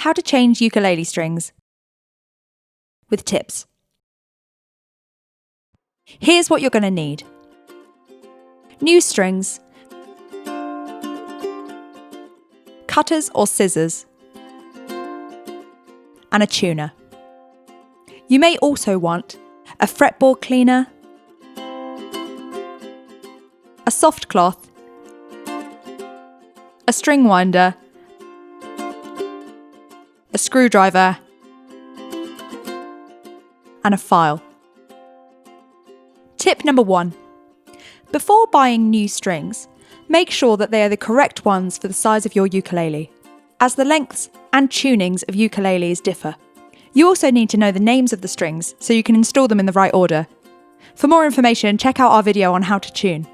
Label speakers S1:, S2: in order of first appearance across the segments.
S1: how to change ukulele strings with tips. Here's what you're going to need. New strings, cutters or scissors, and a tuner. You may also want a fretboard cleaner, a soft cloth, a string winder, a screwdriver, and a file. Tip number 1. Before buying new strings, make sure that they are the correct ones for the size of your ukulele, as the lengths and tunings of ukuleles differ. You also need to know the names of the strings so you can install them in the right order. For more information, check out our video on how to tune.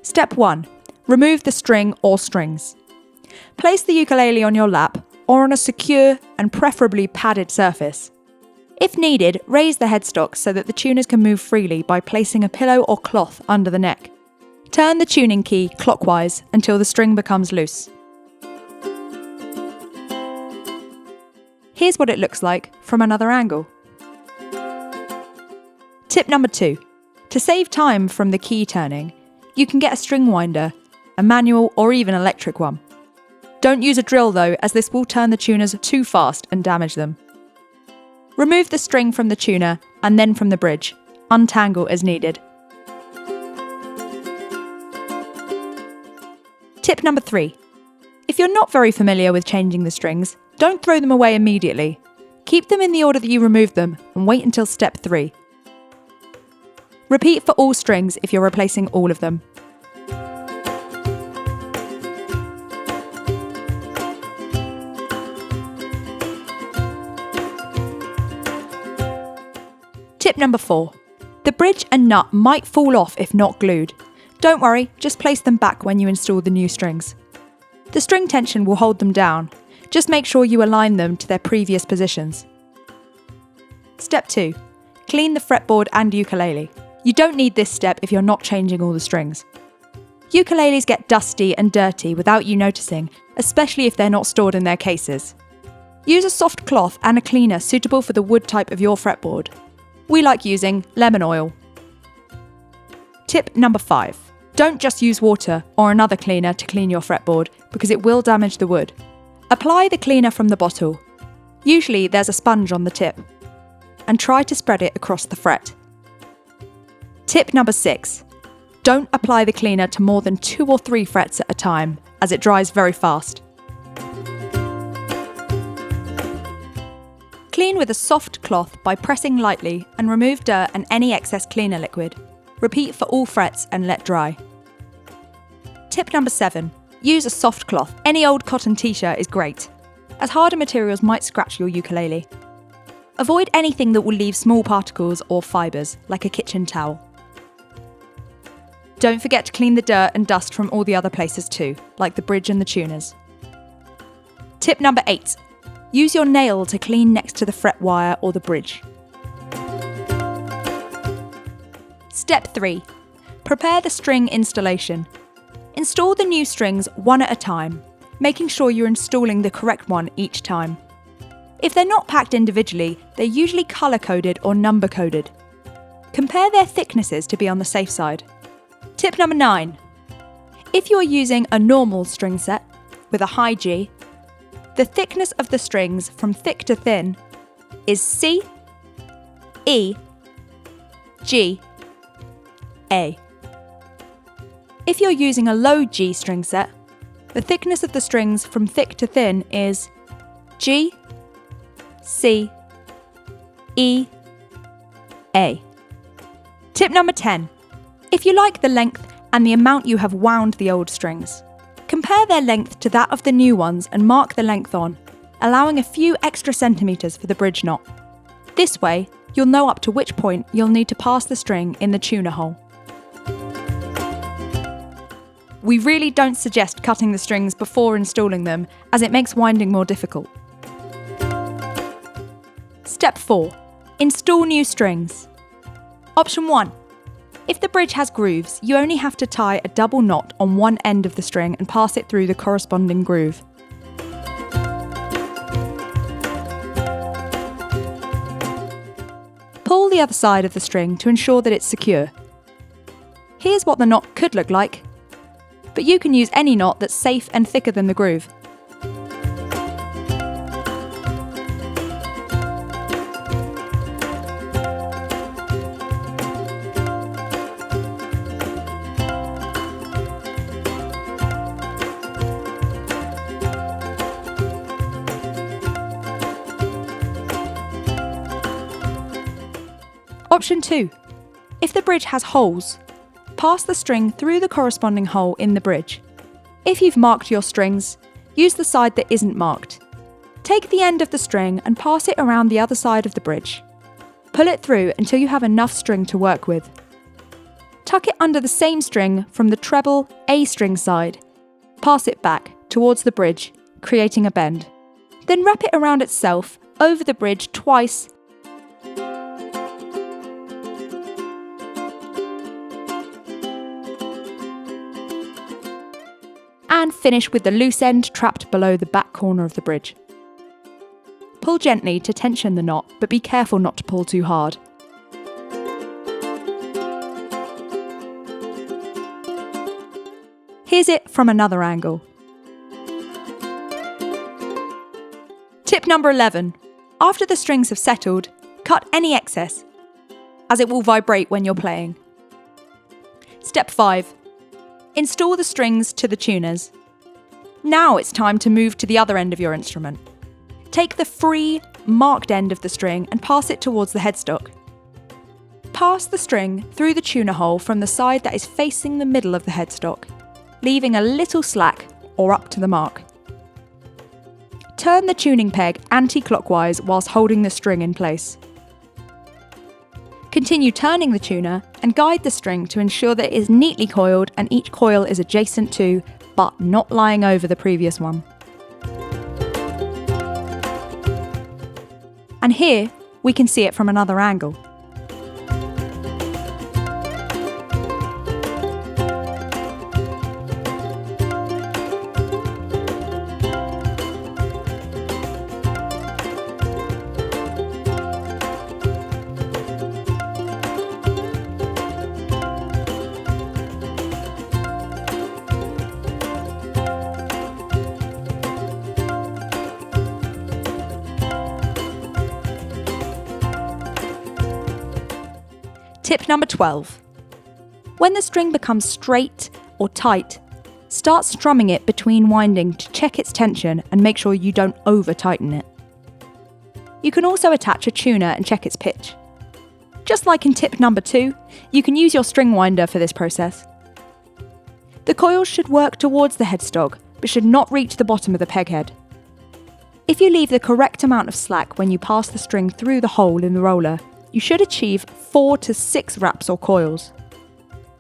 S1: Step 1. Remove the string or strings. Place the ukulele on your lap or on a secure and preferably padded surface. If needed, raise the headstock so that the tuners can move freely by placing a pillow or cloth under the neck. Turn the tuning key clockwise until the string becomes loose. Here's what it looks like from another angle. Tip number 2. To save time from the key turning, you can get a string winder, a manual or even electric one. Don't use a drill though, as this will turn the tuners too fast and damage them. Remove the string from the tuner and then from the bridge. Untangle as needed. Tip number 3. If you're not very familiar with changing the strings, don't throw them away immediately. Keep them in the order that you removed them and wait until step 3. Repeat for all strings if you're replacing all of them. Tip number 4. The bridge and nut might fall off if not glued. Don't worry, just place them back when you install the new strings. The string tension will hold them down. Just make sure you align them to their previous positions. Step 2. Clean the fretboard and ukulele. You don't need this step if you're not changing all the strings. Ukuleles get dusty and dirty without you noticing, especially if they're not stored in their cases. Use a soft cloth and a cleaner suitable for the wood type of your fretboard. We like using lemon oil. Tip number 5. Don't just use water or another cleaner to clean your fretboard because it will damage the wood. Apply the cleaner from the bottle. Usually there's a sponge on the tip. And try to spread it across the fret. Tip number 6. Don't apply the cleaner to more than 2 or 3 frets at a time, as it dries very fast. Clean with a soft cloth by pressing lightly and remove dirt and any excess cleaner liquid. Repeat for all frets and let dry. Tip number 7. Use a soft cloth. Any old cotton t-shirt is great, as harder materials might scratch your ukulele. Avoid anything that will leave small particles or fibres, like a kitchen towel. Don't forget to clean the dirt and dust from all the other places too, like the bridge and the tuners. Tip number 8. Use your nail to clean next to the fret wire or the bridge. Step 3. Prepare the string installation. Install the new strings one at a time, making sure you're installing the correct one each time. If they're not packed individually, they're usually colour-coded or number-coded. Compare their thicknesses to be on the safe side. Tip number 9. If you're using a normal string set with a high G, the thickness of the strings from thick to thin is C, E, G, A. If you're using a low G string set, the thickness of the strings from thick to thin is G, C, E, A. Tip number 10. If you like the length and the amount you have wound the old strings, compare their length to that of the new ones and mark the length on, allowing a few extra centimetres for the bridge knot. This way, you'll know up to which point you'll need to pass the string in the tuner hole. We really don't suggest cutting the strings before installing them, as it makes winding more difficult. Step 4. Install new strings. Option 1. If the bridge has grooves, you only have to tie a double knot on one end of the string and pass it through the corresponding groove. Pull the other side of the string to ensure that it's secure. Here's what the knot could look like, but you can use any knot that's safe and thicker than the groove. Option 2. If the bridge has holes, pass the string through the corresponding hole in the bridge. If you've marked your strings, use the side that isn't marked. Take the end of the string and pass it around the other side of the bridge. Pull it through until you have enough string to work with. Tuck it under the same string from the treble A string side. Pass it back towards the bridge, creating a bend. Then wrap it around itself over the bridge twice and finish with the loose end trapped below the back corner of the bridge. Pull gently to tension the knot, but be careful not to pull too hard. Here's it from another angle. Tip number 11. After the strings have settled, cut any excess, as it will vibrate when you're playing. Step 5. Install the strings to the tuners. Now it's time to move to the other end of your instrument. Take the free, marked end of the string and pass it towards the headstock. Pass the string through the tuner hole from the side that is facing the middle of the headstock, leaving a little slack or up to the mark. Turn the tuning peg anti-clockwise whilst holding the string in place. Continue turning the tuner and guide the string to ensure that it is neatly coiled and each coil is adjacent to, but not lying over the previous one. And here, we can see it from another angle. Tip number 12. When the string becomes straight or tight, start strumming it between winding to check its tension and make sure you don't over-tighten it. You can also attach a tuner and check its pitch. Just like in tip number 2, you can use your string winder for this process. The coils should work towards the headstock, but should not reach the bottom of the peg head. If you leave the correct amount of slack when you pass the string through the hole in the roller, you should achieve 4 to 6 wraps or coils.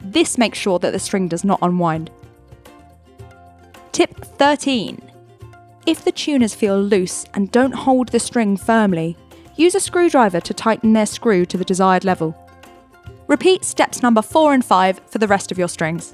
S1: This makes sure that the string does not unwind. Tip 13. If the tuners feel loose and don't hold the string firmly, use a screwdriver to tighten their screw to the desired level. Repeat steps number 4 and 5 for the rest of your strings.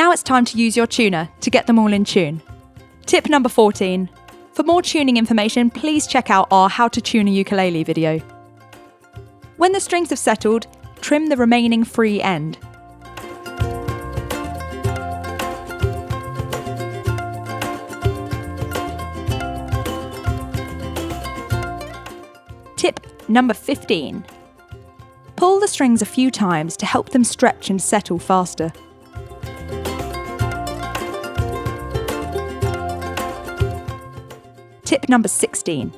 S1: Now it's time to use your tuner to get them all in tune. Tip number 14. For more tuning information, please check out our How to Tune a Ukulele video. When the strings have settled, trim the remaining free end. Tip number 15. Pull the strings a few times to help them stretch and settle faster. Tip number 16.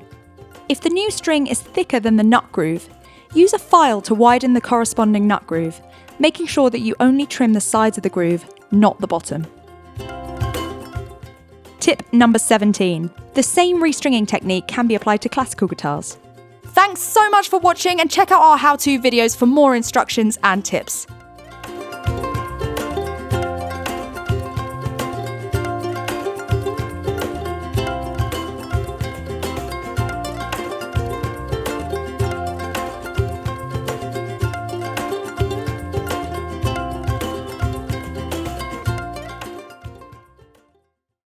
S1: If the new string is thicker than the nut groove, use a file to widen the corresponding nut groove, making sure that you only trim the sides of the groove, not the bottom. Tip number 17. The same restringing technique can be applied to classical guitars. Thanks so much for watching, and check out our how-to videos for more instructions and tips.